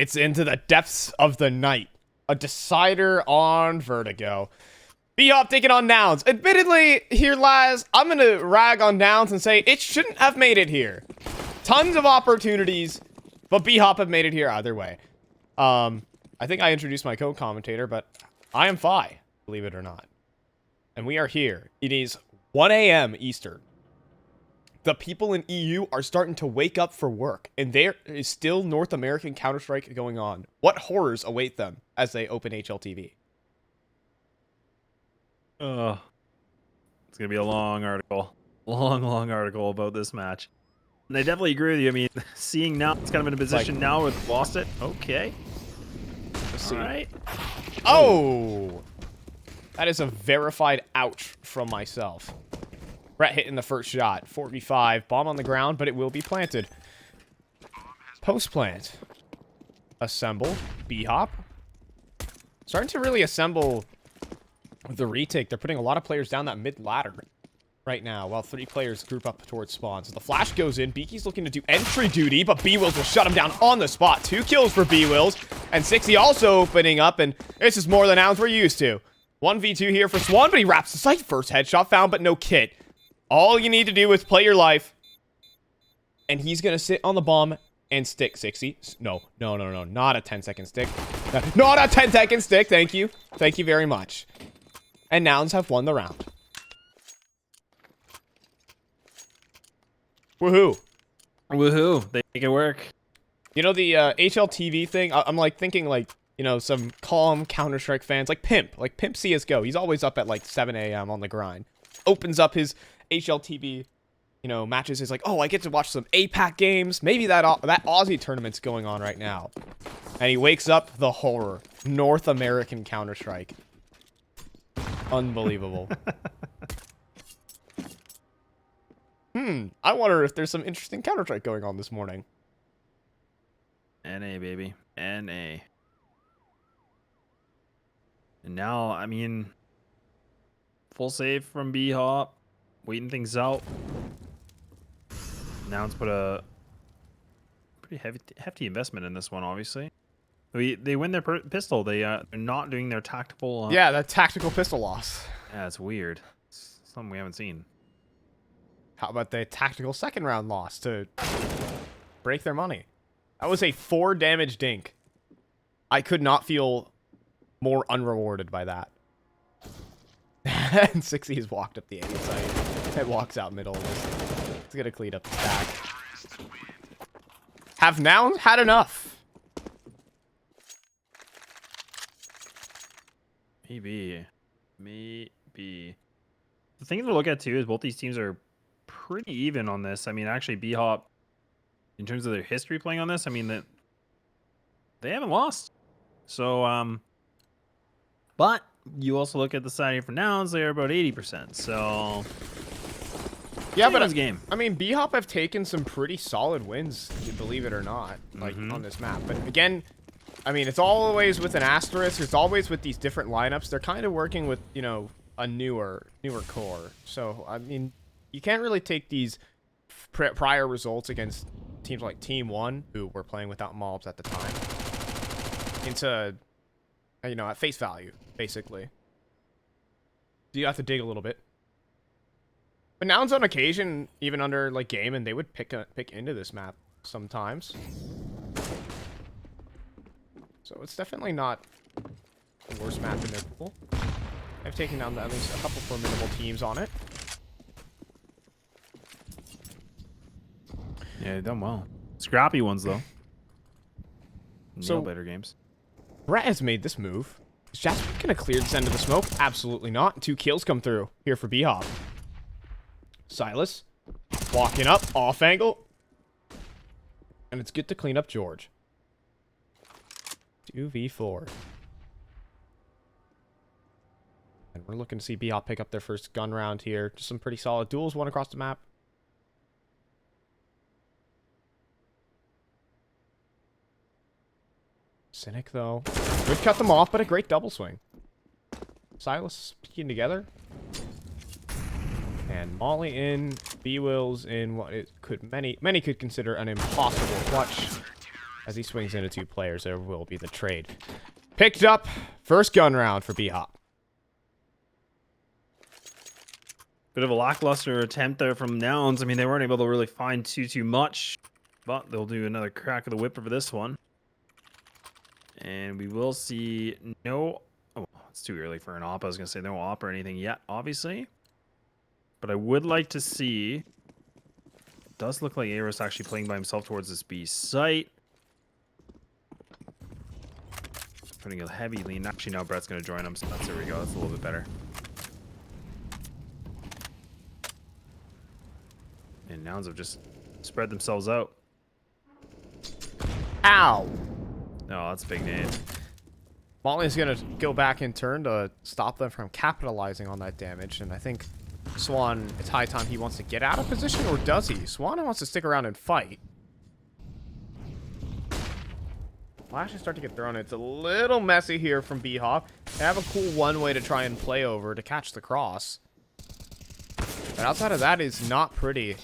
It's into the depths of the night. A decider on Vertigo. BHOP taking on Nouns. Admittedly, here lies, I'm going to rag on Nouns and say it shouldn't have made it here. Tons of opportunities, but BHOP have made it here either way. I think I introduced my co-commentator, but I am Phi, believe it or not. And we are here. It is 1 a.m. Eastern. The people in EU are starting to wake up for work, and there is still North American Counter-Strike going on. What horrors await them as they open HLTV? It's gonna be a long article. Long article about this match. And I definitely agree with you. I mean, seeing now it's kind of in a position now where they've lost it. Okay. Let's see. All right. Oh! That is a verified ouch from myself. Brett hitting the first shot. 4v5. Bomb on the ground, but it will be planted. Post-plant. Assemble. BHOP. Starting to really assemble the retake. They're putting a lot of players down that mid-ladder right now, while 3 players group up towards spawns. So the flash goes in. Beaky's looking to do entry duty, but B-Wills will shut him down on the spot. 2 kills for B-Wills. And 60 also opening up, and this is more than Nouns we're used to. 1v2 here for Swan, but he wraps the site. First headshot found, but no kit. All you need to do is play your life. And he's going to sit on the bomb and stick. 60. No. Not a 10-second stick. Not a 10-second stick. Thank you. Thank you very much. And Nouns have won the round. Woohoo. Woohoo. They make it work. You know, the HLTV thing, I'm like thinking like, you know, some calm Counter-Strike fans, like Pimp CSGO. He's always up at like 7 a.m. on the grind. Opens up his HLTV, you know, matches. He's like, oh, I get to watch some APAC games. Maybe that Aussie tournament's going on right now. And he wakes up the horror. North American Counter-Strike. Unbelievable. I wonder if there's some interesting Counter-Strike going on this morning. NA, baby. NA. And now, I mean, full save from BHOP. Waiting things out. Nouns put a pretty hefty investment in this one, obviously. They win their pistol. They're not doing their tactical... yeah, that tactical pistol loss. Yeah, it's weird. It's something we haven't seen. How about the tactical second round loss to break their money? That was a 4 damage dink. I could not feel more unrewarded by that. And 60 has walked up the A site. It walks out middle. It's gonna clean up the stack. Have Nouns had enough? Maybe. The thing to look at too is both these teams are pretty even on this. I mean, actually, BHOP, in terms of their history playing on this, I mean that they haven't lost. So, but you also look at the side here for Nouns; they're about 80%. So, yeah, but game. I mean, BHOP have taken some pretty solid wins, believe it or not, like on this map. But again, I mean, it's always with an asterisk. It's always with these different lineups. They're kind of working with, you know, a newer core. So, I mean, you can't really take these prior results against teams like Team 1, who were playing without mobs at the time, into, you know, at face value, basically. You have to dig a little bit. But Nouns on occasion, even under like game, and they would pick into this map sometimes. So it's definitely not the worst map in their pool. I've taken down at least a couple formidable teams on it. Yeah, they've done well. Scrappy ones though. So better games. Brett has made this move. Is Jasper gonna clear this end of the smoke? Absolutely not. 2 kills come through here for BHOP. Silas walking up off angle, and it's good to clean up George. 2v4. And we're looking to see BHOP pick up their first gun round here. Just some pretty solid duels, one across the map. Cynic, though. Would cut them off, but a great double swing. Silas peeking together. And Molly in, B-Wills in what it could many could consider an impossible clutch. As he swings into 2 players, there will be the trade. Picked up. First gun round for BHOP. Bit of a lackluster attempt there from Nouns. I mean, they weren't able to really find too much, but they'll do another crack of the whip for this one. And we will see no... Oh, it's too early for an op. I was going to say no op or anything yet, obviously. But I would like to see... It does look like Aris actually playing by himself towards this B site. Putting a heavy lean. Actually, now Brett's going to join him, so there we go. That's a little bit better. And Nouns have just spread themselves out. Ow! No, that's a big nade. Molly's going to go back in turn to stop them from capitalizing on that damage. And I think Swan, it's high time he wants to get out of position, or does he? Swan wants to stick around and fight. Flashes start to get thrown. It's a little messy here from BHOP. They have a cool one way to try and play over to catch the cross. But outside of that is not pretty.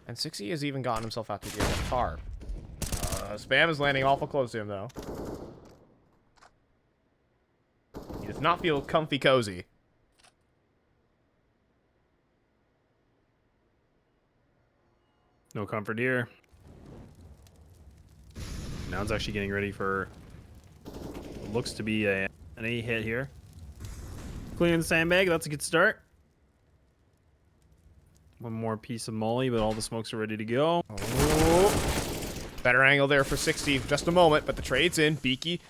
And 60 has even gotten himself out to the other car. Spam is landing awful close to him, though. He does not feel comfy cozy. No comfort here. Nouns actually getting ready for what looks to be an A hit here. Clearing the sandbag, that's a good start. One more piece of molly, but all the smokes are ready to go. Oh. Better angle there for 60. Just a moment, but the trade's in. Beaky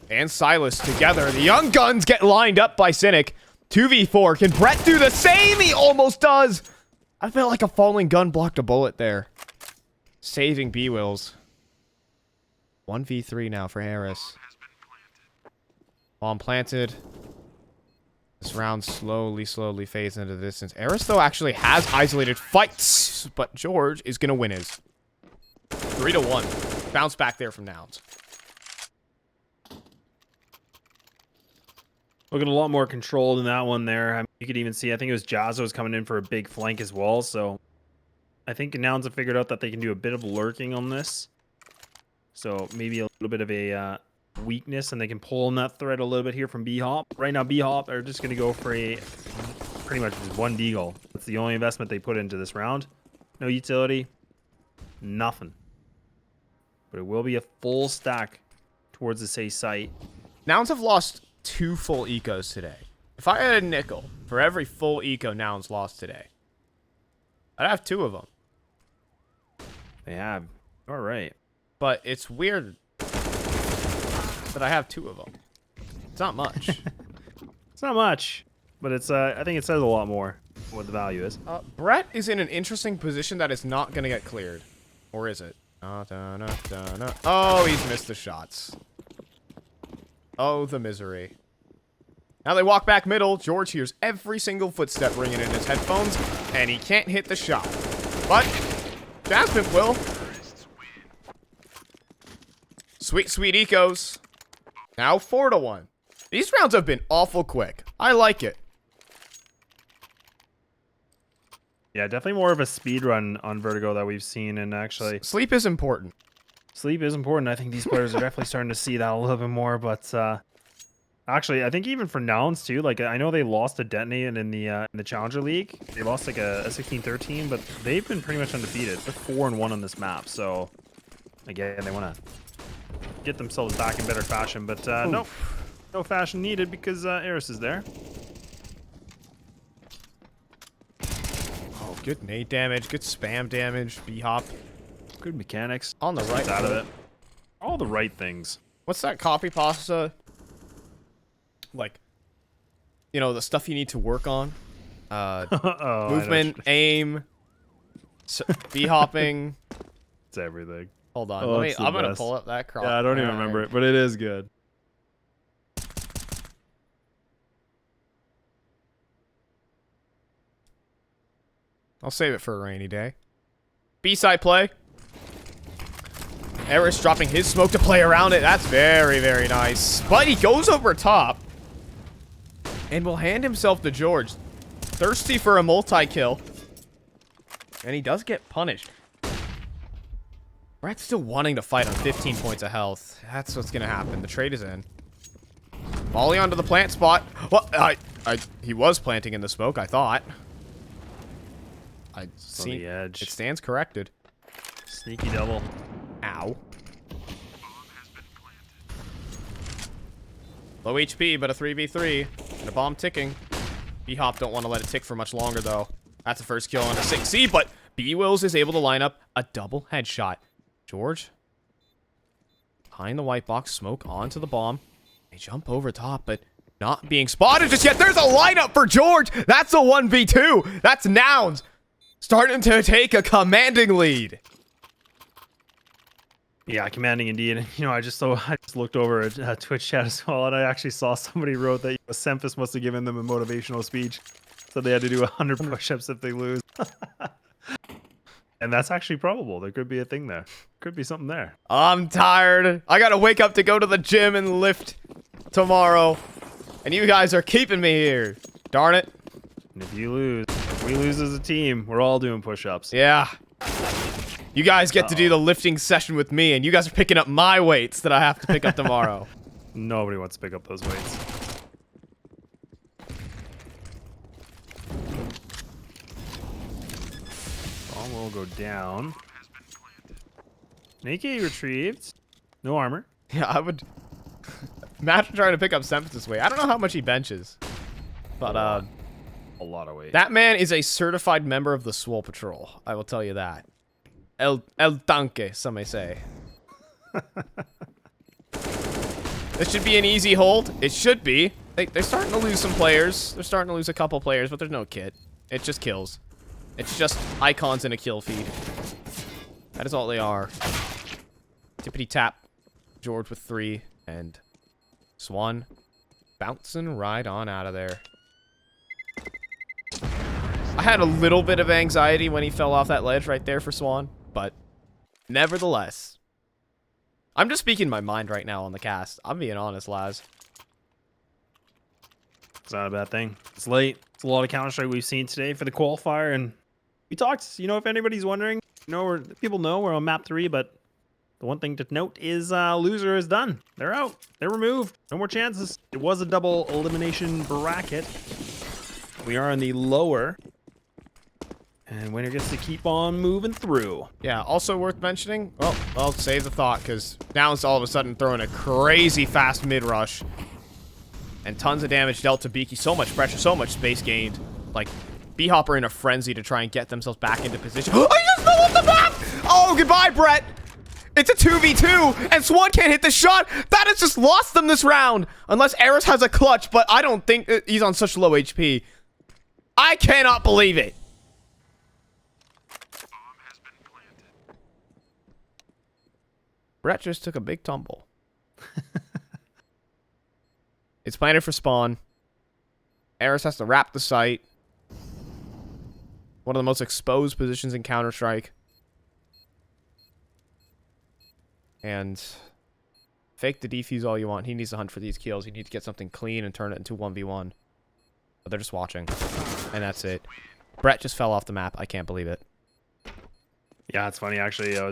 and Silas together. The young guns get lined up by Cynic. 2v4. Can Brett do the same? He almost does. I felt like a falling gun blocked a bullet there. Saving B-Wills. 1v3 now for Harris. Bomb planted. This round slowly fades into the distance. Eris, though, actually has isolated fights, but George is going to win his. 3-1. Bounce back there from Nouns. Looking a lot more controlled in that one there. I mean, you could even see, I think it was Jazzo was coming in for a big flank as well. So I think Nouns have figured out that they can do a bit of lurking on this. So maybe a little bit of a weakness, and they can pull on that thread a little bit here from BHOP. Right now, BHOP are just going to go for a pretty much just one deagle. That's the only investment they put into this round. No utility. Nothing. But it will be a full stack towards the A site. Nouns have lost 2 full ecos today. If I had a nickel for every full eco Nouns lost today, I'd have 2 of them. They have. All right. But it's weird that I have 2 of them. It's not much. It's not much, but it's I think it says a lot more what the value is. Brett is in an interesting position that is not going to get cleared. Or is it? Oh, he's missed the shots. Oh, the misery. Now they walk back middle. George hears every single footstep ringing in his headphones, and he can't hit the shot. But Jasmine will. Sweet, sweet ecos. Now 4-1. These rounds have been awful quick. I like it. Yeah, definitely more of a speed run on Vertigo that we've seen, and actually Sleep is important. Sleep is important. I think these players are definitely starting to see that a little bit more, but actually, I think even for Nouns too, like I know they lost to Detonate in the Challenger League. They lost like a 16-13, but they've been pretty much undefeated. They're 4-1 on this map, so again, they want to get themselves back in better fashion, but no fashion needed because Eris is there. Oh, good nade damage, good spam damage, BHOP. Good mechanics. On the right. Out of it. All the right things. What's that copy pasta? Like, you know, the stuff you need to work on. Movement, aim, B-hopping. It's everything. Hold on. I'm going to pull up that crop. Yeah, I don't even remember it, but it is good. I'll save it for a rainy day. B-side play. Eris dropping his smoke to play around it. That's very, very nice. But he goes over top and will hand himself to George. Thirsty for a multi-kill. And he does get punished. Brett's still wanting to fight on 15 points of health. That's what's going to happen. The trade is in. Volley onto the plant spot. Well, he was planting in the smoke, I thought. I see. On the edge. It stands corrected. Sneaky double. Ow. Low HP, but a 3v3. And a bomb ticking. BHOP don't want to let it tick for much longer, though. That's a first kill on a 6C, but B-Wills is able to line up a double headshot. George. Behind the white box, smoke onto the bomb. They jump over top, but not being spotted just yet. There's a lineup for George. That's a 1v2. That's Nouns. Starting to take a commanding lead. Yeah, commanding indeed. You know, I just looked over at Twitch chat as well, and I actually saw somebody wrote that Semphis must have given them a motivational speech, so they had to do 100 push-ups if they lose. And that's actually probable. There could be a thing there. Could be something there. I'm tired. I gotta wake up to go to the gym and lift tomorrow, and you guys are keeping me here. Darn it. And if you lose, if we lose as a team, we're all doing push-ups. Yeah. You guys get to do the lifting session with me, and you guys are picking up my weights that I have to pick up tomorrow. Nobody wants to pick up those weights. Ball will go down. Naked retrieved. No armor. Yeah, I would imagine trying to pick up Semphis' weight. I don't know how much he benches, but a lot of weight. that man is a certified member of the Swole Patrol. I will tell you that. El Tanque, some may say. This should be an easy hold. It should be. They're starting to lose some players. They're starting to lose a couple players, but there's no kit. It just kills. It's just icons in a kill feed. That is all they are. Tippity tap. George with 3. And Swan bouncing right on out of there. I had a little bit of anxiety when he fell off that ledge right there for Swan. But nevertheless, I'm just speaking my mind right now on the cast. I'm being honest, Laz. It's not a bad thing. It's late. It's a lot of Counter-Strike we've seen today for the qualifier, and we talked, you know, if anybody's wondering, you know, people know we're on map 3, but the one thing to note is loser is done. They're out. They're removed. No more chances. It was a double elimination bracket. We are in the lower. And winner gets to keep on moving through. Yeah, also worth mentioning. Well, I'll save the thought, because now it's all of a sudden throwing a crazy fast mid-rush. And tons of damage dealt to Beaky. So much pressure, so much space gained. Like, BHOP are in a frenzy to try and get themselves back into position. I just fell off the map! Oh, goodbye, Brett! It's a 2v2, and Swan can't hit the shot! That has just lost them this round! Unless Eris has a clutch, but I don't think he's on such low HP. I cannot believe it! Brett just took a big tumble. It's planted for spawn. Eris has to wrap the site. One of the most exposed positions in Counter-Strike. And fake the defuse all you want. He needs to hunt for these kills. He needs to get something clean and turn it into 1v1. But they're just watching. And that's it. Brett just fell off the map. I can't believe it. Yeah, it's funny, actually. You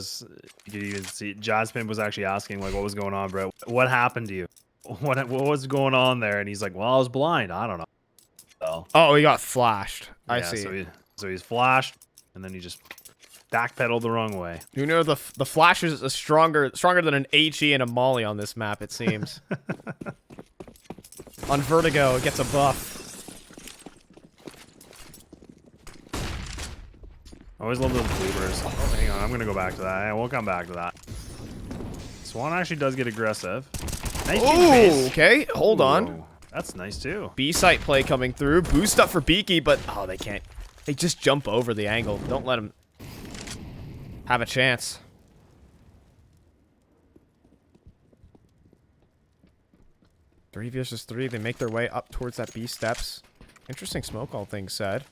could even see Jasmine was actually asking, like, what was going on, Brett? What happened to you? What was going on there? And he's like, well, I was blind. I don't know. So, oh, he got flashed. I see. So he's flashed, and then he just backpedaled the wrong way. You know, the flash is stronger than an HE and a molly on this map, it seems. On Vertigo, it gets a buff. I always love those bloopers. Oh, hang on, I'm gonna go back to that. We'll come back to that. Swan actually does get aggressive. Nice. Ooh, okay, hold on. That's nice too. B-site play coming through. Boost up for Beaky, but oh, they can't. They just jump over the angle. Don't let them have a chance. Three versus 3. They make their way up towards that B steps. Interesting smoke, all things said.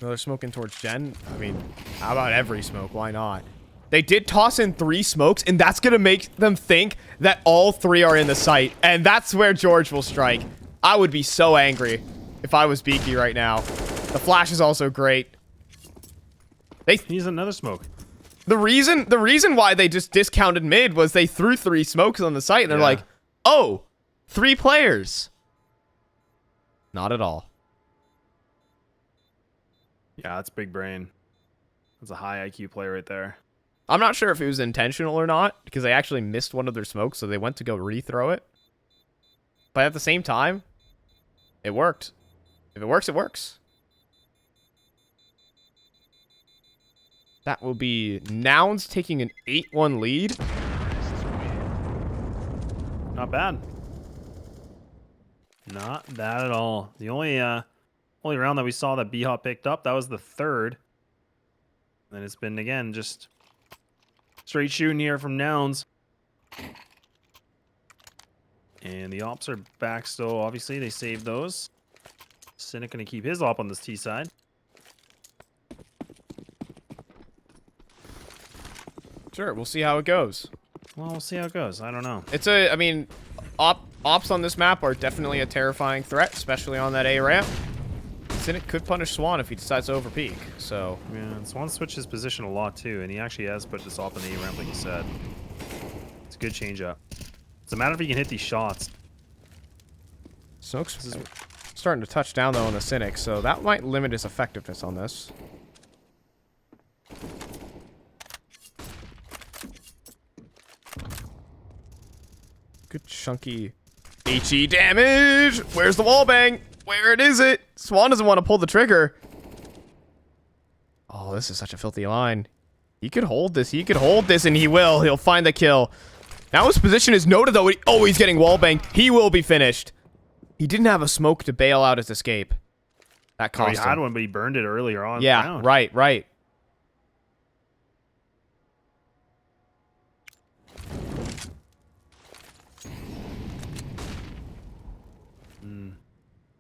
No, they're smoking towards Jen. I mean, how about every smoke? Why not? They did toss in 3 smokes, and that's going to make them think that all 3 are in the site. And that's where George will strike. I would be so angry if I was Beaky right now. The flash is also great. He needs another smoke. The reason why they just discounted mid was they threw 3 smokes on the site, and they're Yeah. like, oh, 3 players. Not at all. Yeah, that's big brain. That's a high IQ play right there. I'm not sure if it was intentional or not, because they actually missed one of their smokes, so they went to go rethrow it. But at the same time, it worked. If it works, it works. That will be Nouns taking an 8-1 lead. Not bad. Not bad at all. The only round that we saw that BHOP picked up, that was the 3rd. And it's been, again, just straight shooting here from Nouns. And the ops are back still, obviously. They saved those. Cynic going to keep his op on this T side. Sure, we'll see how it goes. Well, we'll see how it goes. I don't know. I mean, ops on this map are definitely a terrifying threat, especially on that A ramp. Cynic could punish Swan if he decides to overpeak, so... Yeah, and Swan switched his position a lot, too, and he actually has put this op in the A ramp, like you said. It's a good change-up. It's a matter if he can hit these shots. Snoke's starting to touch down, though, on the Cynic, so that might limit his effectiveness on this. Good chunky HE damage. Where's the wall bang? Where is it? Swan doesn't want to pull the trigger. Oh, this is such a filthy line. He could hold this. He could hold this, and he will. He'll find the kill. Now his position is noted, though. Oh, he's getting wall banged. He will be finished. He didn't have a smoke to bail out his escape. That cost he had him. one, but he burned it earlier on. Yeah, round. right.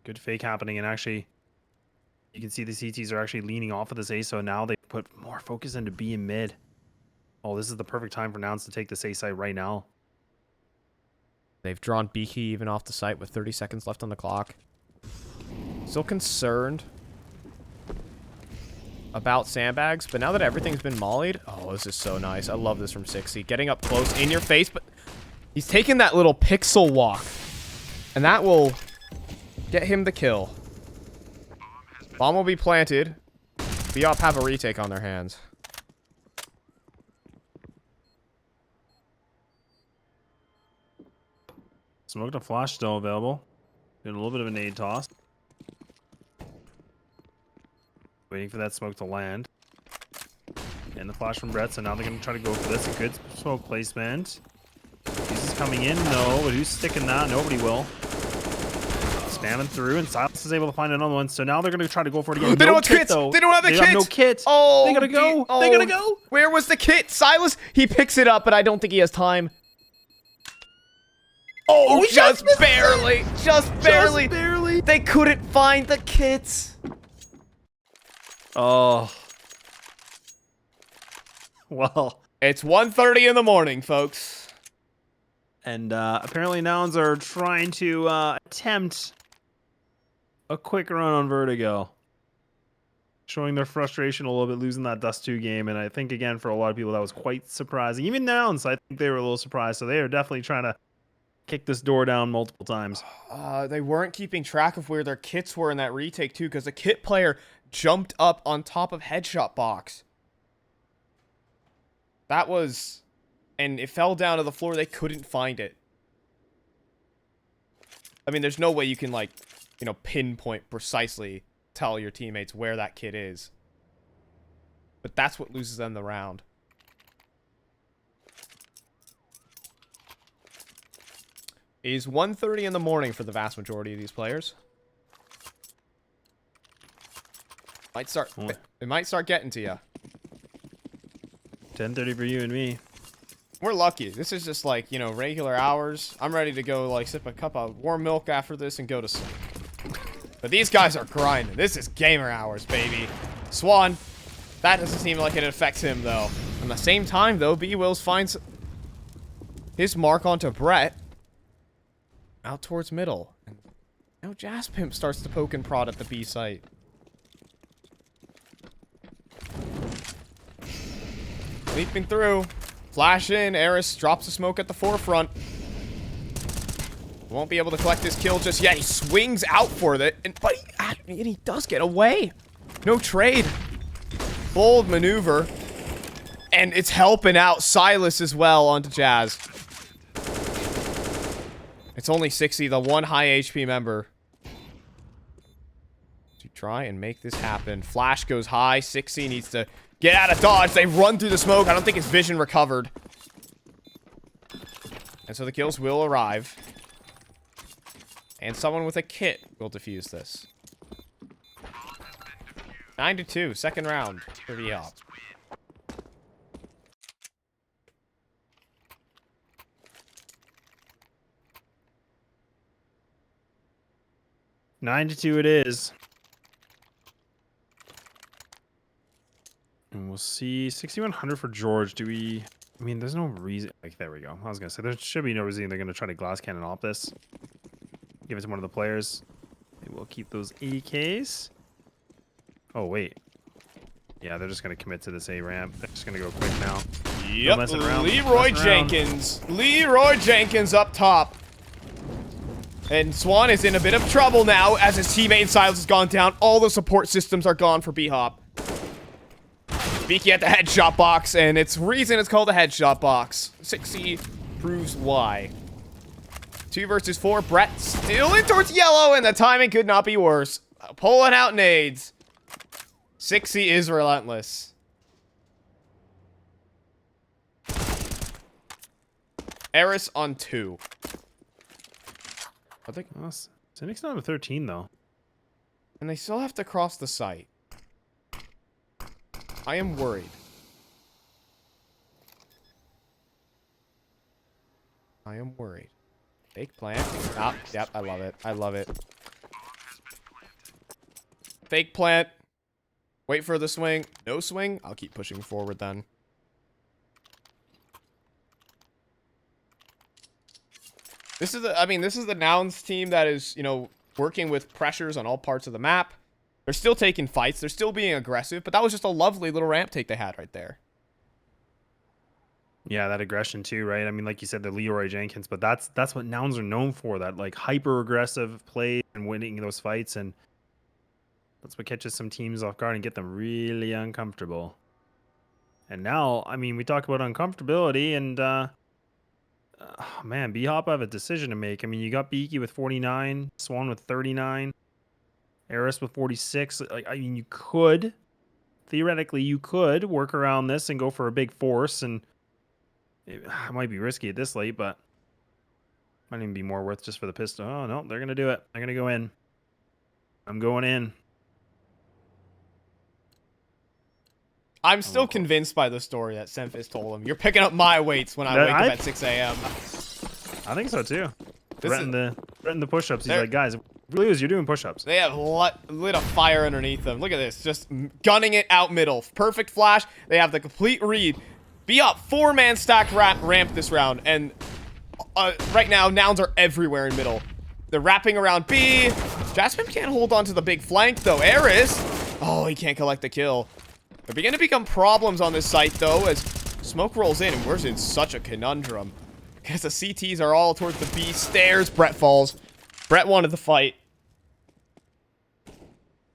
Good fake happening, and actually, you can see the CTs are actually leaning off of this A, so now they put more focus into B and mid. Oh, this is the perfect time for Nouns to take this A site right now. They've drawn B key even off the site with 30 seconds left on the clock. Still concerned about sandbags, but now that everything's been mollied, oh, this is so nice. I love this from 60. Getting up close in your face, but he's taking that little pixel walk, and that will get him the kill. Bomb will be planted. BHOP have a retake on their hands. Smoke to flash still available. Doing a little bit of a nade toss. Waiting for that smoke to land. And the flash from Brett, so now they're going to try to go for this. A good smoke placement. Who's coming in? No, but who's sticking that? Nobody will. Spamming through, and Silas is able to find another one. So now they're going to try to go for it again. They don't have kits. Though. They don't have the They kit. have no kit. Oh, they gotta go. Oh, they gotta go. Where was the kit? Silas, he picks it up, but I don't think he has time. Oh, just barely. Just barely. Just barely. They couldn't find the kits. Oh. Well. It's 1:30 in the morning, folks. And apparently Nouns are trying to attempt a quick run on Vertigo. Showing their frustration a little bit, losing that Dust 2 game. And I think, again, for a lot of people, that was quite surprising. Even Nouns, I think they were a little surprised. So they are definitely trying to kick this door down multiple times. They weren't keeping track of where their kits were in that retake, too, because the kit player jumped up on top of headshot box. That was... And it fell down to the floor. They couldn't find it. I mean, there's no way you can, like, you know, pinpoint precisely tell your teammates where that kid is. But that's what loses them the round. It is 1:30 in the morning for the vast majority of these players. It might start getting to you. 10:30 for you and me. We're lucky. This is just like, you know, regular hours. I'm ready to go, like, sip a cup of warm milk after this and go to sleep. But these guys are grinding. This is gamer hours, baby. Swan, that doesn't seem like it affects him, though. At the same time, though, B-Wills finds his mark onto Brett. Out towards middle. And now Jaspimp starts to poke and prod at the B site. Leaping through. Flash in. Eris drops the smoke at the forefront. Won't be able to collect this kill just yet. He swings out for it, and he does get away. No trade. Bold maneuver. And it's helping out Silas as well onto Jazz. It's only 60, the one high HP member. To try and make this happen. Flash goes high. 60 needs to get out of dodge. They run through the smoke. I don't think his vision recovered. And so the kills will arrive. And someone with a kit will defuse this. 9-2, second round for BHOP. Nine to 2 it is. And we'll see. 6,100 for George. Do we... I mean, there's no reason... Like, there we go. I was going to say, there should be no reason they're going to try to glass cannon off this. Give it to one of the players. Maybe we'll keep those EKs. Oh, wait. Yeah, they're just going to commit to this A ramp. They're just going to go quick now. Yep, Leroy Jenkins. Leroy Jenkins up top. And Swan is in a bit of trouble now as his teammate Silas has gone down. All the support systems are gone for BHOP. Beaky at the headshot box, and it's reason it's called a headshot box. 6C proves why. 2 versus 4. Brett still in towards yellow, and the timing could not be worse. Pulling out nades. 6C is relentless. Eris on 2. I think Cynic's not a 13 though. And they still have to cross the site. I am worried. I am worried. Fake plant. Ah, yep, I love it. I love it. Fake plant. Wait for the swing. No swing. I'll keep pushing forward then. This is the Nouns team that is, you know, working with pressures on all parts of the map. They're still taking fights. They're still being aggressive, but that was just a lovely little ramp take they had right there. Yeah, that aggression too, right? I mean, like you said, the Leroy Jenkins, but that's what Nouns are known for, that like hyper aggressive play and winning those fights, and that's what catches some teams off guard and get them really uncomfortable. And now, I mean, we talk about uncomfortability, and man, BHOP have a decision to make. I mean, you got Beaky with 49, Swan with 39, Eris with 46. Like, I mean, you could theoretically work around this and go for a big force, and it might be risky at this late, but might even be more worth just for the pistol. Oh no, they're gonna do it. They're gonna go in. I'm going in. I'm still convinced by the story that Semphis told him. You're picking up my weights when I wake up at 6 a.m. I think so too. Threaten the push-ups. He's like, guys, really is you're doing push-ups. They have lit a fire underneath them. Look at this, just gunning it out middle. Perfect flash. They have the complete read. BHOP 4-man stack ramp this round, and right now Nouns are everywhere in middle. They're wrapping around B. Jasmine can't hold on to the big flank though. Eris, oh, he can't collect the kill. They're beginning to become problems on this site, though, as smoke rolls in, and we're in such a conundrum. Because the CTs are all towards the B stairs. Brett falls. Brett wanted the fight.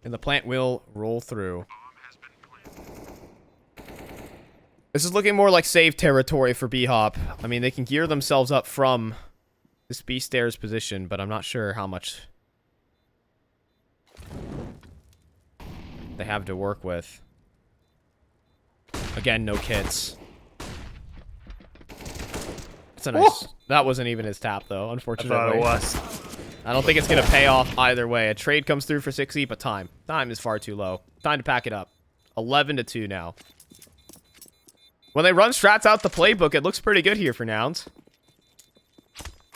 And the plant will roll through. This is looking more like save territory for BHOP. I mean, they can gear themselves up from this B stairs position, but I'm not sure how much they have to work with. Again, no kits. That's a nice... Ooh! That wasn't even his tap, though, unfortunately. I thought it was. I don't think it's going to pay off either way. A trade comes through for 6E, but time. Time is far too low. Time to pack it up. 11-2 now. When they run strats out the playbook, it looks pretty good here for Nouns.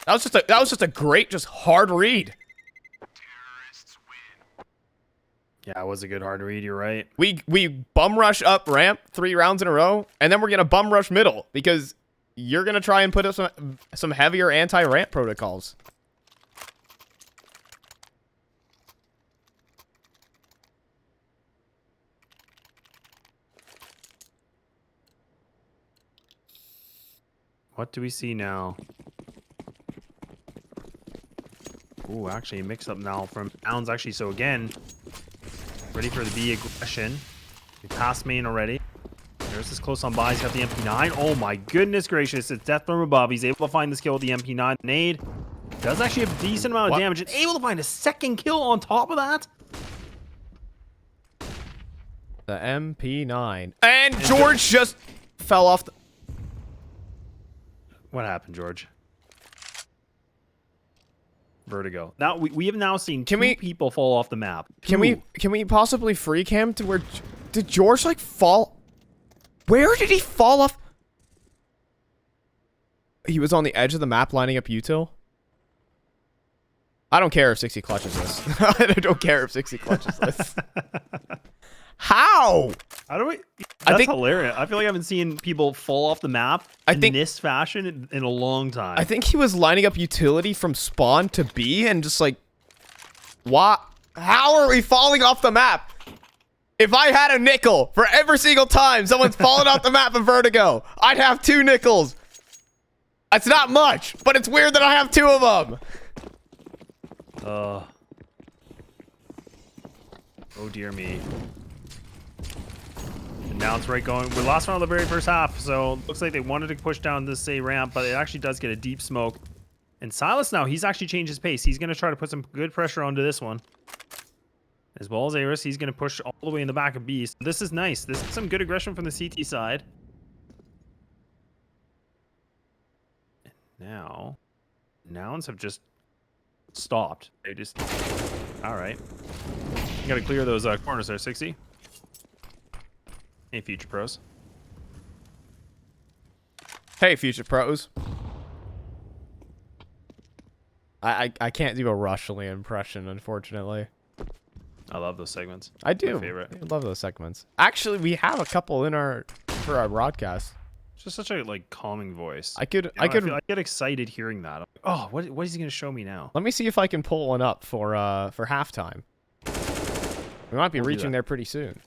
That was just a great, just hard read. Yeah, it was a good hard read, you're right. We bum rush up ramp 3 rounds in a row, and then we're gonna bum rush middle because you're gonna try and put up some heavier anti-ramp protocols. What do we see now? Ooh, actually a mix-up now from Nouns, actually. So again, ready for the B aggression. We passed main already. There's this close on by. He's got the MP9. Oh my goodness gracious. It's death from above. He's able to find this kill with the MP9. Nade does actually have a decent amount of damage. And able to find a second kill on top of that. The MP9. And George just fell off the... What happened, George? Vertigo. Now we have now seen two people fall off the map. Can we possibly free cam to where... Did George, like, fall... Where did he fall off? He was on the edge of the map lining up util. I don't care if 60 clutches this. I don't care if 60 clutches this. How? How do we... That's hilarious. I feel like I haven't seen people fall off the map in this fashion in a long time. I think he was lining up utility from spawn to B and just like... What? How are we falling off the map? If I had a nickel for every single time someone's fallen off the map of Vertigo, I'd have 2 nickels. That's not much, but it's weird that I have 2 of them. Oh dear me. And now it's right going. We lost one of the very first half, so looks like they wanted to push down this A ramp, but it actually does get a deep smoke. And Silas now, he's actually changed his pace. He's going to try to put some good pressure onto this one. As well as Aris, he's going to push all the way in the back of B. So this is nice. This is some good aggression from the CT side. And now, Nouns have just stopped. They just... All right. You got to clear those corners there, 60. Hey, Future Pros. Hey, Future Pros. I can't do a Rushley impression, unfortunately. I love those segments. I do. My favorite. I love those segments. Actually, we have a couple in for our broadcast. It's just such a like calming voice. I get excited hearing that. Oh, what is he gonna show me now? Let me see if I can pull one up for halftime. We might be reaching there pretty soon.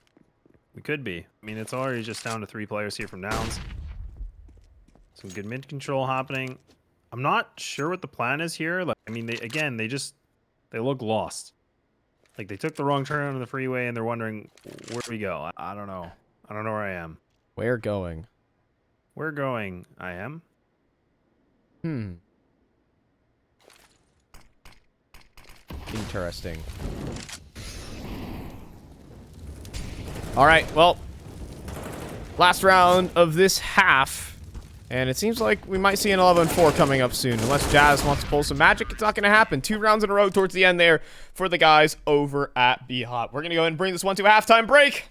We could be. I mean, it's already just down to 3 players here from Nouns. Some good mid control happening. I'm not sure what the plan is here. Like, I mean, they look lost. Like they took the wrong turn on the freeway and they're wondering where do we go. I don't know. I don't know where I am. Where going? Where going? I am. Interesting. All right, well, last round of this half, and it seems like we might see an 11-4 coming up soon. Unless Jazz wants to pull some magic, it's not going to happen. 2 rounds in a row towards the end there for the guys over at BHOP. We're going to go ahead and bring this one to a halftime break.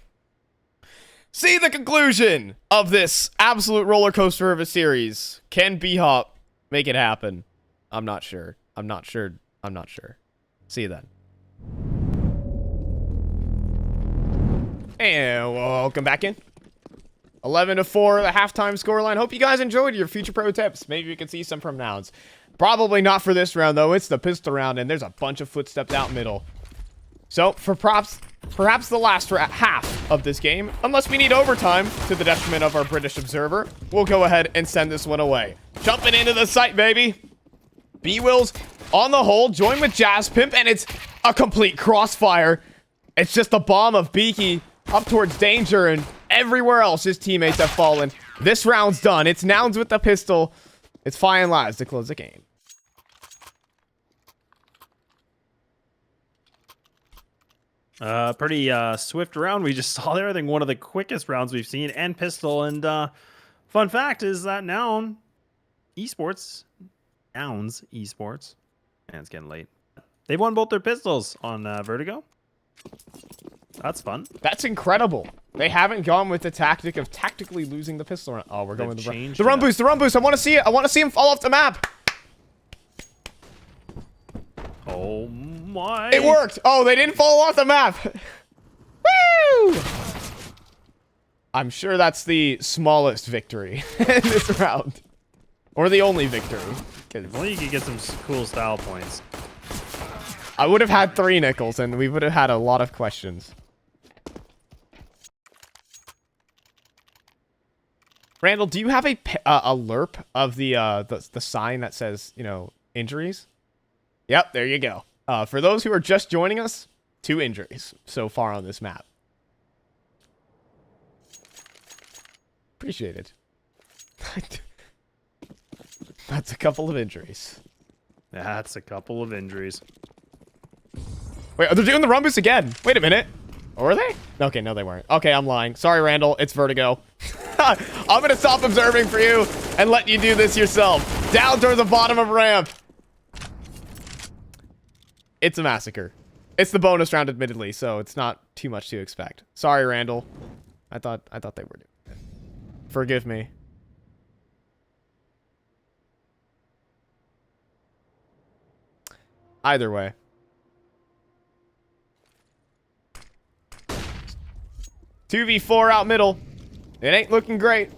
See the conclusion of this absolute roller coaster of a series. Can BHOP make it happen? I'm not sure. I'm not sure. I'm not sure. See you then. And welcome back in. 11-4, the halftime scoreline. Hope you guys enjoyed your Future Pro tips. Maybe we can see some from Nouns. Probably not for this round, though. It's the pistol round, and there's a bunch of footsteps out middle. So, for perhaps the last half of this game, unless we need overtime to the detriment of our British observer, we'll go ahead and send this one away. Jumping into the site, baby. B-Wills on the hole, join with Jazz Pimp, and it's a complete crossfire. It's just a bomb of Beaky up towards danger, and everywhere else his teammates have fallen. This round's done. It's Nouns with the pistol. It's Fine Lives to close the game. Pretty swift round we just saw there. I think one of the quickest rounds we've seen, and pistol. And fun fact is that Nouns Esports, and it's getting late. They've won both their pistols on Vertigo. That's fun. That's incredible. They haven't gone with the tactic of tactically losing the pistol round. Oh, we're going with the run boost. The run boost. I want to see it. I want to see him fall off the map. Oh my. It worked. Oh, they didn't fall off the map. Woo! I'm sure that's the smallest victory in this round. Or the only victory. If only you could get some cool style points. I would have had 3 nickels, and we would have had a lot of questions. Randall, do you have a lerp of the sign that says, you know, injuries? Yep, there you go. For those who are just joining us, 2 injuries so far on this map. Appreciate it. That's a couple of injuries. That's a couple of injuries. Wait, they're doing the rumbus again. Wait a minute. Or were they? Okay, no, they weren't. Okay, I'm lying. Sorry, Randall. It's Vertigo. I'm going to stop observing for you and let you do this yourself. Down towards the bottom of ramp. It's a massacre. It's the bonus round, admittedly, so it's not too much to expect. Sorry, Randall. I thought they were doing it. Forgive me. Either way. $2v4 out middle. It ain't looking great.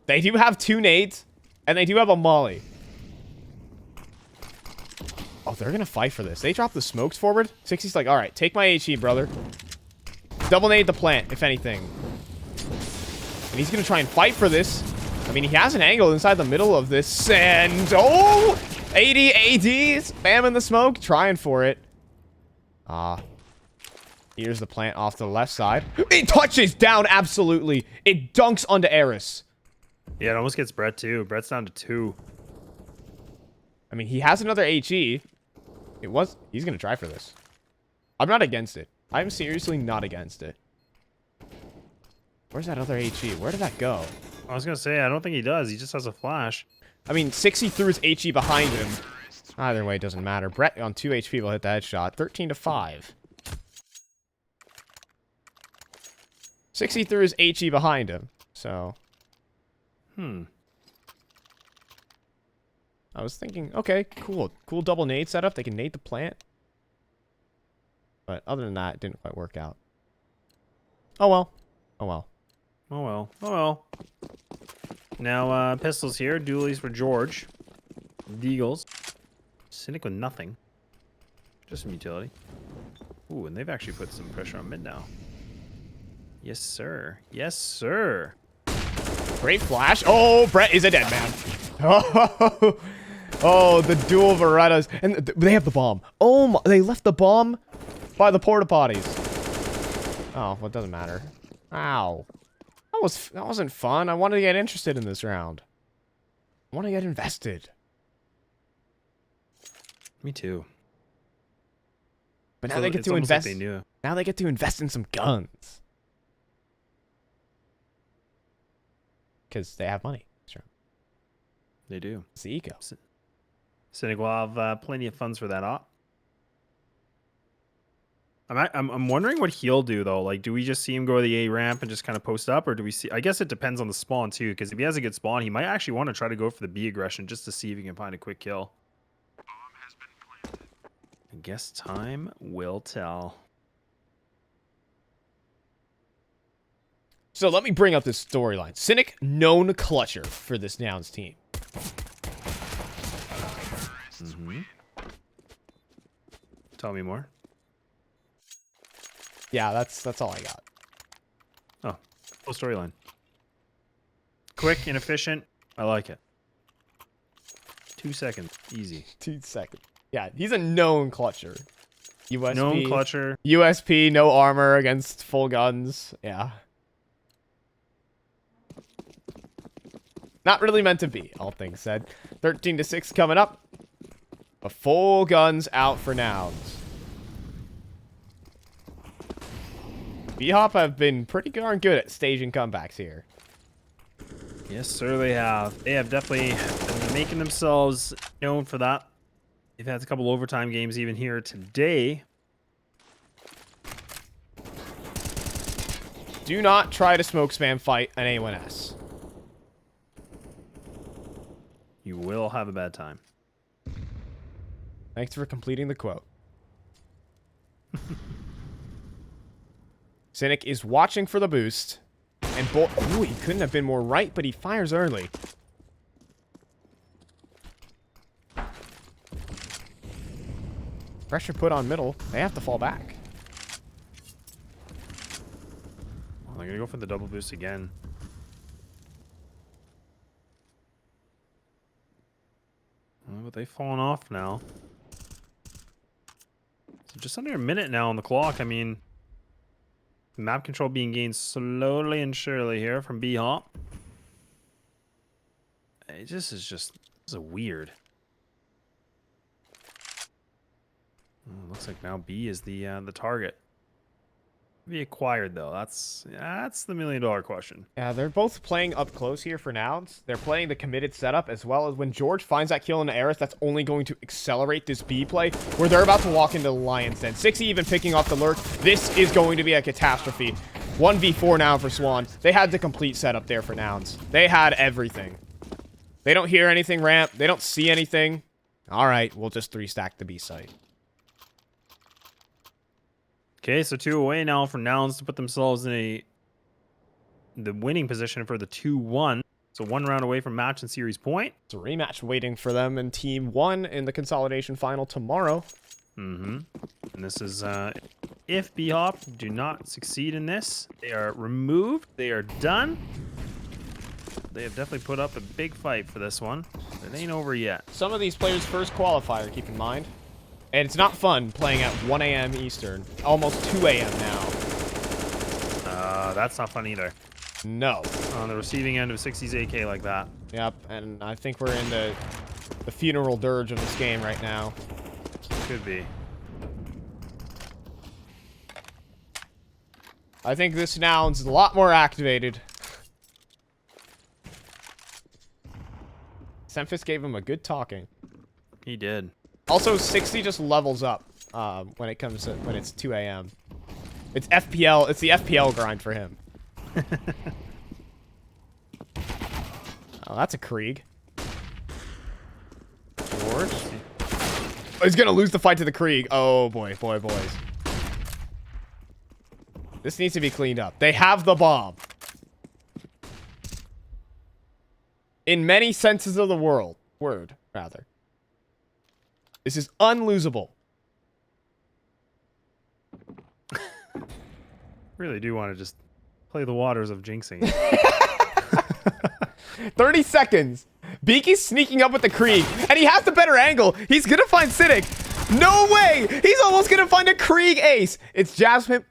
They do have 2 nades, and they do have a molly. Oh, they're gonna fight for this. They drop the smokes forward. 60's like, all right, take my HE, brother. Double nade the plant, if anything. And he's gonna try and fight for this. I mean, he has an angle inside the middle of this, and oh, 80 ADs, spamming the smoke, trying for it. Here's the plant off to the left side. It touches down, absolutely. It dunks onto Eris. Yeah, it almost gets Brett, too. Brett's down to 2. I mean, he has another HE. He's going to try for this. I'm not against it. I'm seriously not against it. Where's that other HE? Where did that go? I was going to say, I don't think he does. He just has a flash. I mean, 60 threw his HE behind him. Either way, it doesn't matter. Brett on 2 HP will hit the headshot. 13-5. 60 threw his HE behind him. So. I was thinking, okay, cool. Cool double nade setup. They can nade the plant. But other than that, it didn't quite work out. Oh well. Oh well. Oh well. Oh well. Now, pistols here. Dualies for George. Deagles. Cynic with nothing. Just some utility. Ooh, and they've actually put some pressure on mid now. Yes, sir. Yes, sir. Great flash. Oh, Brett is a dead man. Oh, the dual Berettas. And they have the bomb. Oh, my, they left the bomb by the porta potties. Oh, well, it doesn't matter. Ow. That wasn't fun. I wanted to get interested in this round. I want to get invested. Me too. But now they get to invest. Like they knew. Now they get to invest in some guns. Because they have money. Sure. They do. It's the eco. Cynic will have plenty of funds for that op. I'm wondering what he'll do though. Like, do we just see him go to the A ramp and just kind of post up, or do we see? I guess it depends on the spawn too. Because if he has a good spawn, he might actually want to try to go for the B aggression just to see if he can find a quick kill. I guess time will tell. So let me bring up this storyline. Cynic, known clutcher for this Nouns team. Tell me more. Yeah, that's all I got. Oh, full storyline. Quick and efficient. I like it. 2 seconds. Easy. 2 seconds. Yeah, he's a known clutcher. USP. Known clutcher. USP, no armor against full guns. Yeah. Not really meant to be, all things said. 13-6 coming up. But full guns out for Nouns. BHOP have been pretty darn good at staging comebacks here. Yes, sir, they have. They have definitely been making themselves known for that. They've had a couple overtime games even here today. Do not try to smoke spam fight an A1S. You will have a bad time. Thanks for completing the quote. Cynic is watching for the boost. And ooh, he couldn't have been more right, but he fires early. Pressure put on middle. They have to fall back. Well, they're going to go for the double boost again. but they've fallen off now. So just under a minute now on the clock. I mean, map control being gained slowly and surely here from BHOP. This is a weird. Looks like now B is the target. Be acquired though. That's the $1 million question. Yeah, they're both playing up close here for Nouns. They're playing the committed setup as well as when George finds that kill in the Eris, that's only going to accelerate this B play where they're about to walk into the Lion's Den. 60 even picking off the lurk. This is going to be a catastrophe. 1v4 now for Swan. They had the complete setup there for Nouns. They had everything. They don't hear anything ramp. They don't see anything. All right, we'll just 3-stack the B site. Okay, so 2 away now for Nouns to put themselves in the winning position for the 2-1. So 1 round away from match and series point. It's a rematch waiting for them in Team 1 in the consolidation final tomorrow. And this is if BHOP do not succeed in this, they are removed. They are done. They have definitely put up a big fight for this one. It ain't over yet. Some of these players' first qualifier, keep in mind. And it's not fun playing at 1 a.m. Eastern. Almost 2 a.m. now. That's not fun either. No. On the receiving end of 60's AK like that. Yep, and I think we're in the funeral dirge of this game right now. Could be. I think this Nouns is a lot more activated. Semphis gave him a good talking. He did. Also, 60 just levels up when it comes to when it's 2 a.m. It's FPL. It's the FPL grind for him. Oh, that's a Krieg. George. Oh, he's gonna lose the fight to the Krieg. Oh boy, boys. This needs to be cleaned up. They have the bomb. In many senses of the word, rather. This is unlosable. Really do want to just play the waters of jinxing. 30 seconds. Beaky's sneaking up with the Krieg, and he has the better angle. He's gonna find Cynic. No way! He's almost gonna find a Krieg ace. It's Jasmine.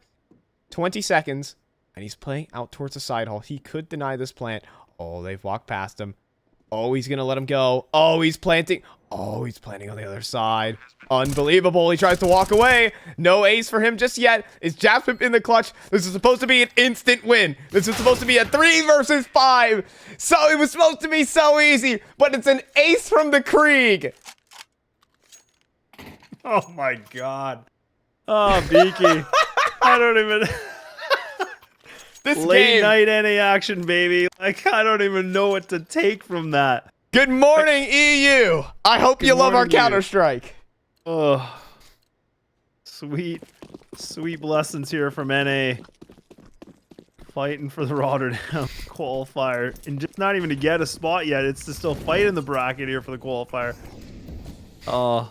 20 seconds, and he's playing out towards the side hall. He could deny this plant. Oh, they've walked past him. Oh, he's gonna let him go. Oh, he's planting. Oh, he's planting on the other side. Unbelievable. He tries to walk away. No ace for him just yet. Is Jasmine in the clutch? This is supposed to be an instant win. This is supposed to be a 3 versus 5. So it was supposed to be so easy, but it's an ace from the Krieg. Oh my god. Oh, Beaky. I don't even... This Late game. night NA action, baby. Like, I don't even know what to take from that. Good morning, EU. I hope you love our Counter-Strike. Oh, sweet blessings here from NA. Fighting for the Rotterdam qualifier. And just not even to get a spot yet. It's to still fight in the bracket here for the qualifier. Oh.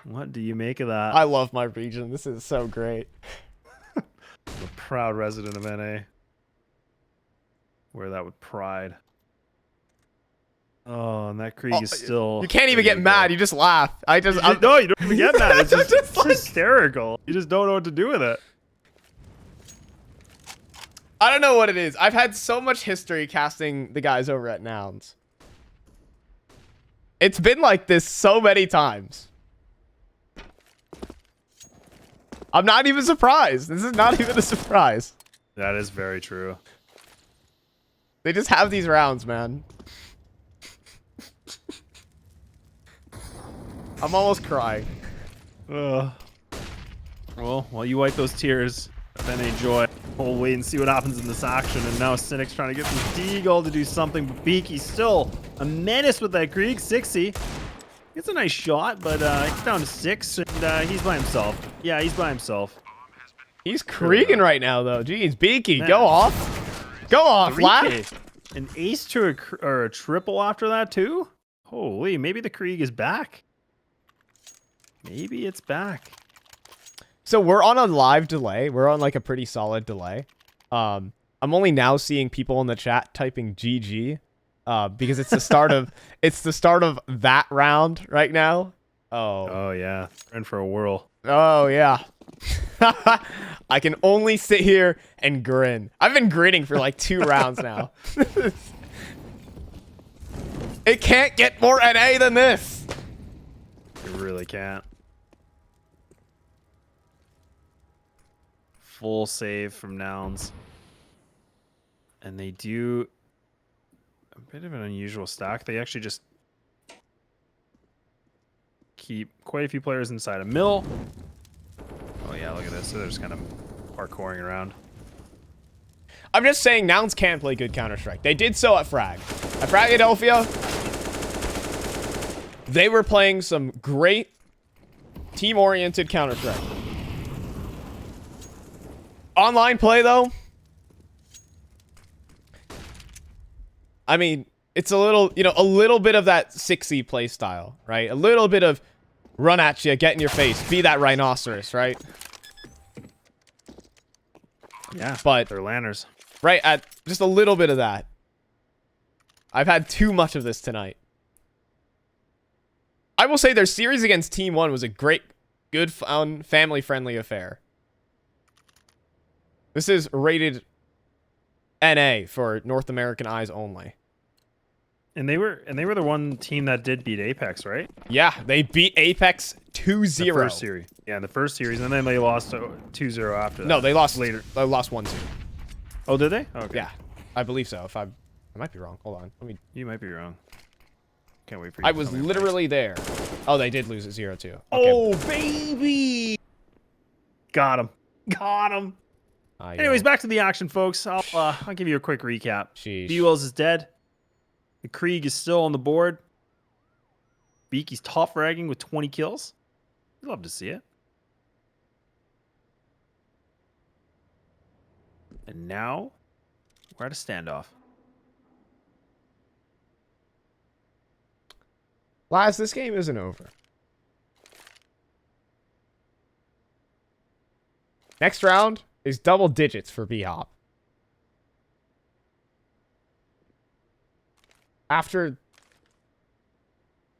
What do you make of that? I love my region. This is so great. I'm a proud resident of NA. Wear that with pride. Oh, and that Krieg is still... You can't even get mad. You just laugh. No, you don't even get mad. It's just it's hysterical. You just don't know what to do with it. I don't know what it is. I've had so much history casting the guys over at Nouns. It's been like this so many times. I'm not even surprised. This is not even a surprise. That is very true. They just have these rounds, man. I'm almost crying. Well, while you wipe those tears, then enjoy. We'll wait and see what happens in this action. And now Cynic's trying to get some Deagle to do something. But Beaky's still a menace with that Krieg. 60. It's a nice shot, but he's down to 6, and he's by himself. Yeah, he's by himself. He's Krieging right now, though. Jeez, Beaky, man. Go off. Go off, lad. An ace to a triple after that, too? Holy, maybe the Krieg is back. Maybe it's back. So we're on a live delay. We're on like a pretty solid delay. I'm only now seeing people in the chat typing GG. because it's the start of that round right now. Oh yeah, we're in for a whirl. Oh yeah. I can only sit here and grin. I've been grinning for like 2 rounds now. It can't get more NA than this. You really can't. Full save from Nouns. And they do a bit of an unusual stack. They actually just keep quite a few players inside a mill. Oh yeah, look at this. So they're just kind of parkouring around. I'm just saying Nouns can play good Counter-Strike. They did so at Frag. At Fragadelphia, they were playing some great team-oriented Counter-Strike. Online play, though, I mean, it's a little, you know, a little bit of that 6E play style, right? A little bit of run at you, get in your face, be that rhinoceros, right? Yeah, but they're lanners. Right, at just a little bit of that. I've had too much of this tonight. I will say their series against Team 1 was a great, good, fun, family-friendly affair. This is rated NA for North American eyes only. And they were the one team that did beat Apex, right? Yeah, they beat Apex 2-0. The first series. Yeah, in the first series, and then they lost 2-0 after that. No, they lost later. They lost 1-2. Oh, did they? Okay. Yeah, I believe so. I might be wrong. Hold on. Let me. You might be wrong. Can't wait for you. I was literally there. Oh, they did lose at 0-2. Okay. Oh, baby! Got him. Got him. Anyways, back to the action, folks. I'll give you a quick recap. B-Wells is dead. The Krieg is still on the board. Beaky's top fragging with 20 kills. We'd love to see it. And now we're at a standoff. Laz, this game isn't over. Next round is double digits for BHOP. After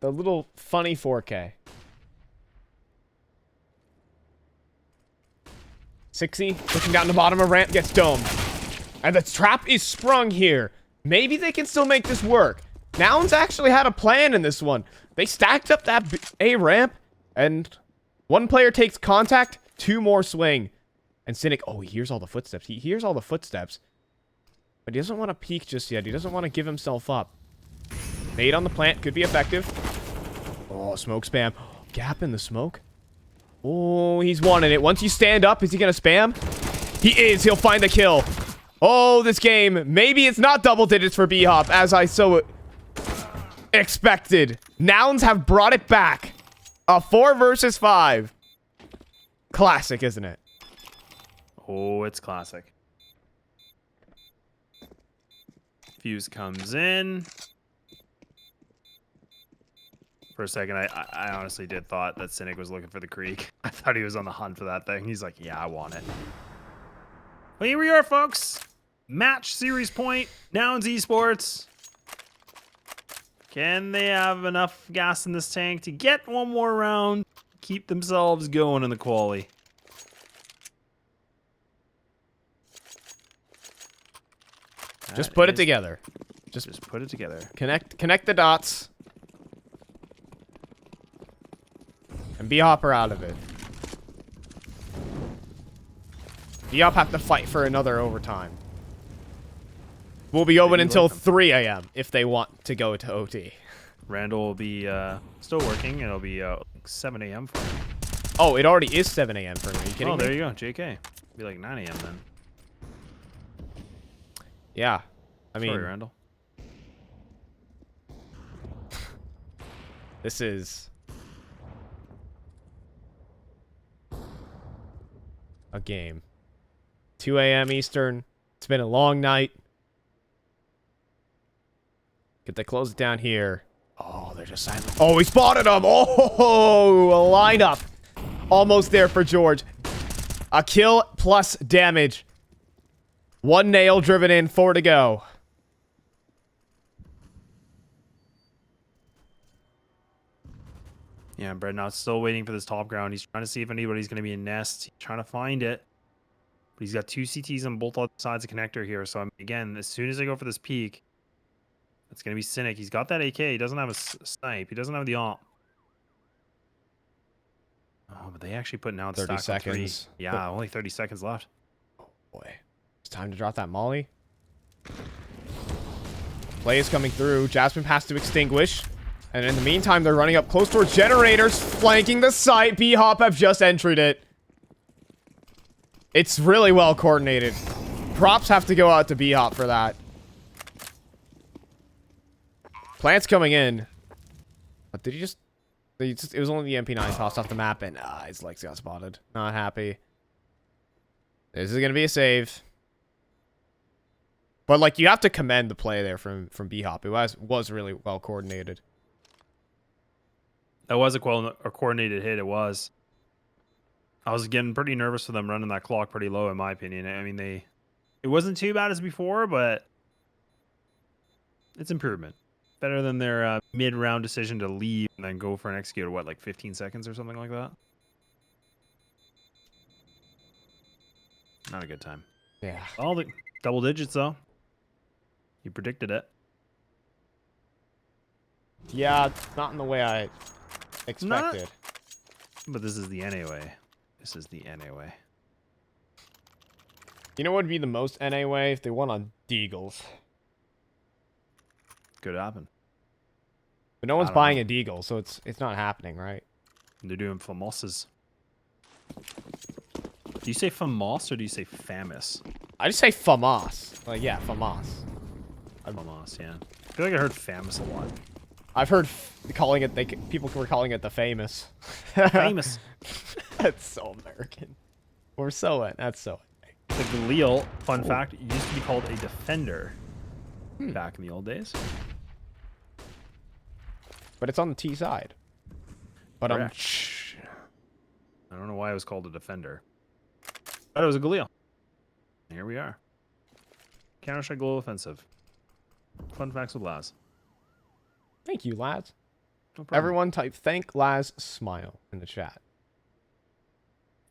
the little funny 4K. 60, looking down the bottom of ramp, gets domed. And the trap is sprung here. Maybe they can still make this work. Nouns actually had a plan in this one. They stacked up that A ramp, and one player takes contact, 2 more swing. And Cynic, oh, he hears all the footsteps. He hears all the footsteps. But he doesn't want to peek just yet. He doesn't want to give himself up. Nade on the plant could be effective. Oh, smoke spam. Gap in the smoke. Oh, he's wanting it. Once you stand up, is he going to spam? He is. He'll find the kill. Oh, this game. Maybe it's not double digits for BHOP, as I so expected. Nouns have brought it back. A 4 versus 5. Classic, isn't it? Oh, it's classic. Fuse comes in. For a second, I honestly did thought that Cynic was looking for the Krieg. I thought he was on the hunt for that thing. He's like, yeah, I want it. Well, here we are, folks. Match series point. Nouns Esports. Can they have enough gas in this tank to get one more round? Keep themselves going in the quali. Just put it together. Just put it together. Connect the dots. And BHOP are out of it. BHOP have to fight for another overtime. We'll be open until 3 a.m. if they want to go to OT. Randall will be still working. It'll be like 7 a.m. for him. Oh, it already is 7 a.m. for me. Are you kidding me? Oh, there you go. JK. It'll be like 9 a.m. then. Yeah. I mean... Sorry, Randall. This is... a game. 2 a.m. Eastern. It's been a long night. Could they close it down here? Oh, they're just silent. Oh, he spotted him. Oh, a lineup. Almost there for George. A kill plus damage. 1 nail driven in, 4 to go. Yeah, Brett now still waiting for this top ground. He's trying to see if anybody's going to be in nest. He's trying to find it. But he's got 2 CTs on both sides of connector here. So, I mean, again, as soon as I go for this peak, it's going to be Cynic. He's got that AK. He doesn't have a snipe. He doesn't have the AWP. Oh, but they actually put now the 30 stack on 3. seconds. Yeah, only 30 seconds left. Boy, it's time to drop that molly. Play is coming through. Jasmine has to extinguish. And in the meantime, they're running up close towards generators, flanking the site. BHOP have just entered it. It's really well coordinated. Props have to go out to BHOP for that. Plant's coming in. But did he just... It was only the MP9 tossed off the map, and his legs got spotted. Not happy. This is going to be a save. But, like, you have to commend the play there from BHOP. It was really well coordinated. That was a coordinated hit. It was. I was getting pretty nervous for them running that clock pretty low, in my opinion. I mean, it wasn't too bad as before, but it's improvement. Better than their mid-round decision to leave and then go for an execute, what, like 15 seconds or something like that? Not a good time. Yeah. All the double digits, though. You predicted it. Yeah, not in the way I expected. But this is the NA way. This is the NA way. You know what would be the most NA way? If they won on Deagles. Could happen. But no one's buying a Deagle, so it's not happening, right? They're doing famoses. Do you say famos or do you say famous? I just say FAMAS. Like, yeah, FAMAS. Famos, yeah. I feel like I heard famous a lot. I've heard calling it, people were calling it the famous. Famous. That's so American. We're so, that's so. The Galil, fun fact, used to be called a defender back in the old days. But it's on the T side. But I don't know why it was called a defender. But it was a Galil. Here we are. Counter-Strike Global Offensive. Fun facts with Laz. Thank you, lads. No problem. Everyone type thank Laz smile in the chat.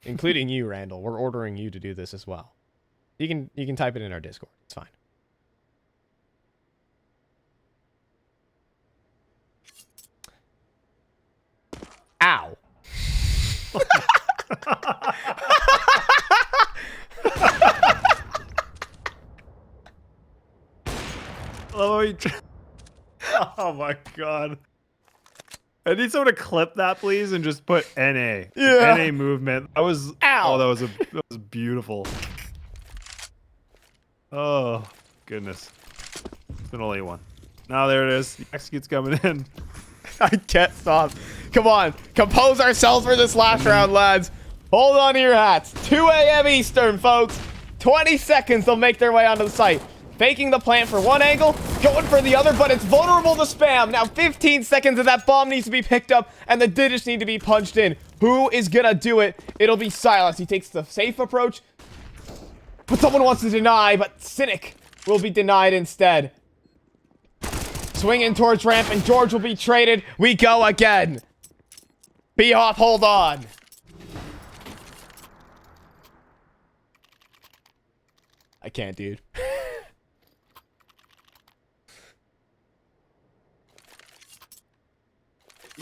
Including you, Randall. We're ordering you to do this as well. You can type it in our Discord. It's fine. Ow. Oh my god. I need someone to clip that, please, and just put NA. Yeah. NA movement. That was Ow. Oh, that was beautiful. Oh goodness. It's been only one. Now there it is. The execute's coming in. I can't stop. Come on. Compose ourselves for this last round, lads. Hold on to your hats. 2 a.m. Eastern, folks. 20 seconds, they'll make their way onto the site. Faking the plant for one angle, going for the other, but it's vulnerable to spam. Now 15 seconds of that bomb needs to be picked up, and the digits need to be punched in. Who is gonna do it? It'll be Silas. He takes the safe approach, but someone wants to deny, but Cynic will be denied instead. Swinging towards ramp, and George will be traded. We go again. BHOP, hold on. I can't, dude.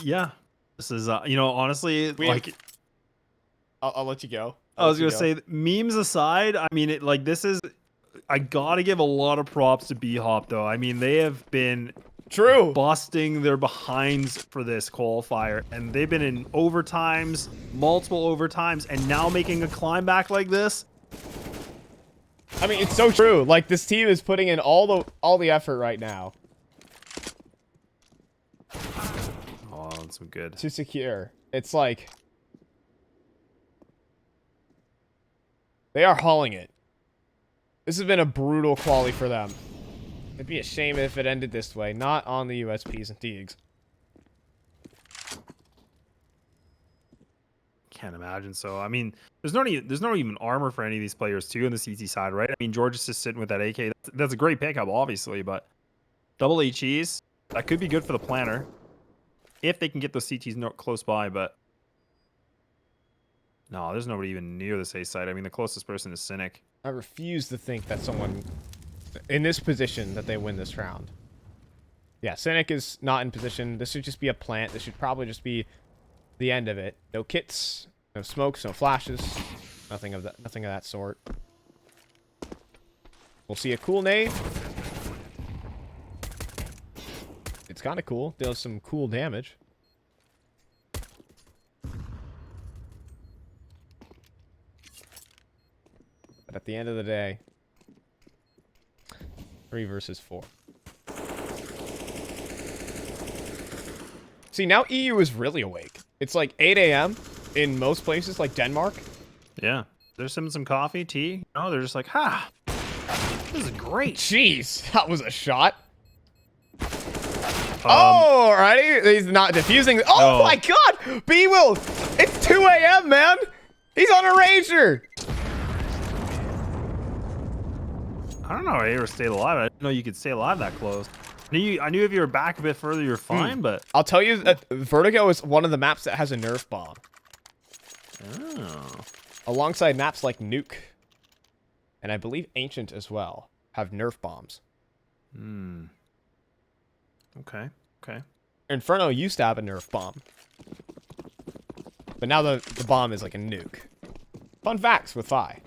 Yeah. This is honestly, like, I'll let you go. I was gonna say, memes aside, I mean, this is, I gotta give a lot of props to BHOP though. I mean, they have been busting their behinds for this qualifier, and they've been in overtimes, multiple overtimes, and now making a climb back like this. I mean, it's so true. Like, this team is putting in all the effort right now. Oh, that's some good. To secure. It's like they are hauling it. This has been a brutal quali for them. It'd be a shame if it ended this way. Not on the USPs and Deags. Can't imagine. So, I mean, there's no even armor for any of these players too on the CT side, right? I mean, George is just sitting with that AK. That's a great pickup, obviously, but double HEs, that could be good for the planner. if they can get those CTs close by, but no, there's nobody even near the safe side. I mean, the closest person is Cynic. I refuse to think that someone in this position that they win this round. Yeah, Cynic is not in position. This should just be a plant. This should probably just be the end of it. No kits, no smokes, no flashes, nothing of that sort. We'll see a cool nade. It's kind of cool. Does some cool damage. But at the end of the day, 3 versus 4. See, now EU is really awake. It's like 8 a.m. in most places, like Denmark. Yeah. They're sipping some coffee, tea. No, they're just like, ha! This is great. Jeez, that was a shot. Oh, alrighty. He's not defusing. Oh, no. My God. B-Will. It's 2 a.m., man. He's on a Ranger. I don't know how I ever stayed alive. I didn't know you could stay alive that close. I knew if you were back a bit further, you're fine, but... I'll tell you that Vertigo is one of the maps that has a nerf bomb. Oh. Alongside maps like Nuke. And I believe Ancient as well have nerf bombs. Hmm. Okay. Okay. Inferno used to have a nerf bomb. But now the bomb is like a nuke. Fun facts with Phi.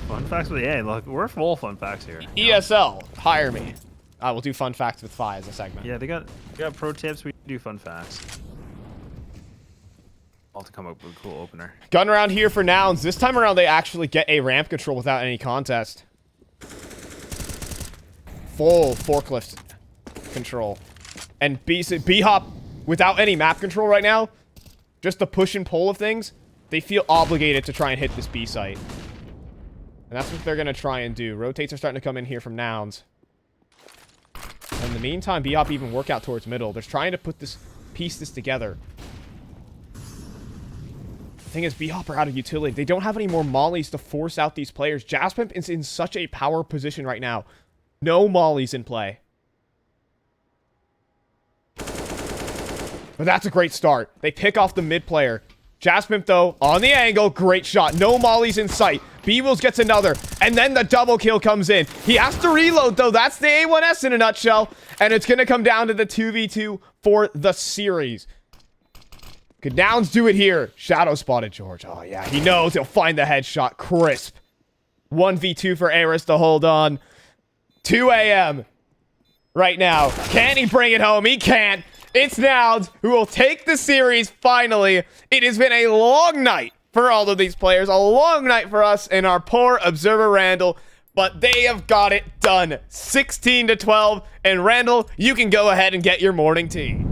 Fun facts with look, we're full of fun facts here. ESL, hire me. I will do fun facts with Phi as a segment. Yeah, they got pro tips. We do fun facts. I'll have to come up with a cool opener. Gun round here for Nouns. This time around, they actually get a ramp control without any contest. Full forklift control. And BHOP, without any map control right now, just the push and pull of things, they feel obligated to try and hit this B site. And that's what they're going to try and do. Rotates are starting to come in here from Nouns. In the meantime, BHOP even work out towards middle. They're trying to piece this together. The thing is, BHOP are out of utility. They don't have any more mollies to force out these players. Jaspimp is in such a power position right now. No mollies in play. But that's a great start. They pick off the mid player. Jaspimp, though, on the angle. Great shot. No mollies in sight. B-Wills gets another. And then the double kill comes in. He has to reload, though. That's the A1S in a nutshell. And it's going to come down to the 2v2 for the series. Could Nouns do it here? Shadow spotted George. Oh, yeah. He knows he'll find the headshot. Crisp. 1v2 for Aris to hold on. 2 a.m. right now. Can he bring it home? He can't. It's Nouns who will take the series finally. It has been a long night for all of these players. A long night for us and our poor observer Randall. But they have got it done. 16-12. And Randall, you can go ahead and get your morning tea.